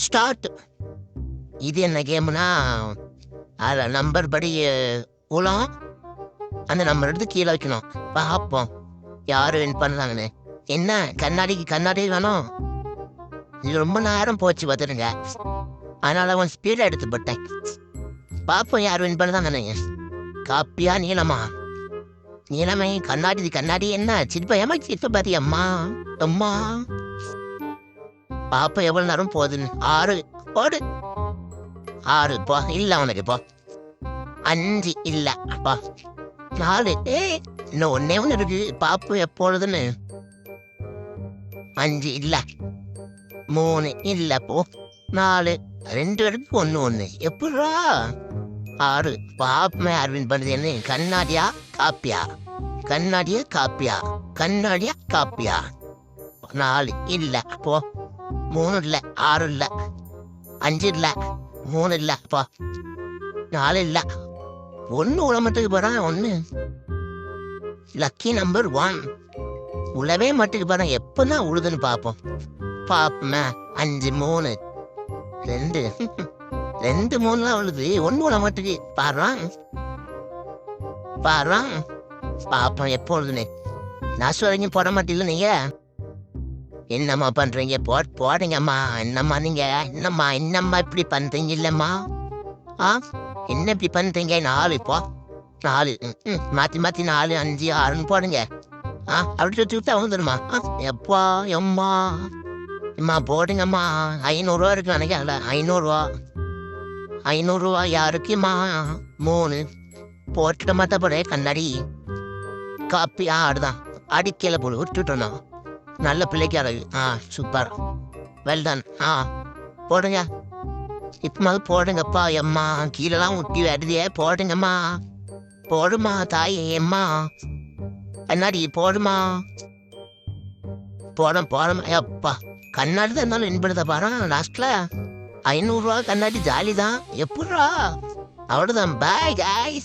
Start. இது என்ன கேம்னா, அதில் நம்பர் படி உலம் அந்த நம்பர் எடுத்து கீழே வைக்கணும். பார்ப்போம் யார் வின் பண்ணுறாங்கன்னு. என்ன கண்ணாடிக்கு கண்ணாடி வேணும். இது ரொம்ப நேரம் போச்சு பார்த்துருங்க. அதனால அவன் ஸ்பீடாக எடுத்து போட்டேன். பார்ப்போம் யார் வின் பண்ணுறாங்கன்னு. காப்பியா நீளமா? நீளமை கண்ணாடி கண்ணாடி என்ன சிரிப்பா சிரிப்ப பாத்தி அம்மா அம்மா. பாப்பா எவ்வளவு நேரம் போகுதுன்னு. 6 போடு. 6 போ. இல்ல உனக்கு போ. 5 இல்ல போ. 4 இன்னும் ஒன்னே ஒண்ணு இருக்கு. பாப்பு எப்பொழுதுன்னு. 5 இல்ல. 3 இல்ல போ. 4 2 இருக்கு 1 எப்படா? 6 பாப்பமே அரவிந்த் பண்ணுது என்ன? கண்ணாடியா காப்பியா? கண்ணாடியா காப்பியா? கண்ணாடியா காப்பியா? 4 இல்ல போ. 3 இல்ல. 6 இல்ல. 5 இல்ல. 3 இல்ல போ. 4 இல்ல. 1 உலமட்டுக்கு போறான். 1 லக்கி நம்பர் 1 உழவே மட்டுக்கு போறான். எப்பதான் உழுதுன்னு பாப்போம். பாப்பமே 5 3 2 2 3 உழுது. 1 உலமட்டுக்கு பாடுறான் பாடுறான். பாப்போம் எப்பொழுதுன்னு. நான் வரைக்கும் போட மாட்டீங்களா நீங்க? என்னம்மா பண்றீங்க? போடுங்கம்மா. என்னம்மா நீங்க? என்னம்மா இப்படி பண்றீங்க? இல்லம்மா என்ன இப்படி பண்றீங்க? 4 போ. 4 மாத்தி 4 5 6 போடுங்க. அப்படி சுத்தி விட்டா வந்துடுமா? எப்பா எம்மா அம்மா போடுங்கம்மா. 500 ரூபா இருக்கு நினைக்கல. 500 ரூபா யாருக்குமா? 3 போட்டுட்ட மாட்டா போட. கண்ணாடி காப்பி ஆடுதான். அடிக்கல போடு விட்டுட்டோம். நல்ல பிள்ளைக்கு அழகு. Super well done. போடுங்க இப்பமாவது போடுங்கப்பா. எம்மா கீழெல்லாம் ஊட்டி வருதே. போடுங்கம்மா. போடுமா தாய் எம்மா. கண்ணாடி போடுமா. போடும் எப்பா. கண்ணாடி தான் இருந்தாலும் இன்படுத்த பாரு. லாஸ்ட்ல 500 ரூபா கண்ணாடி ஜாலி தான். எப்படா? அவ்வளோதான். Bye guys.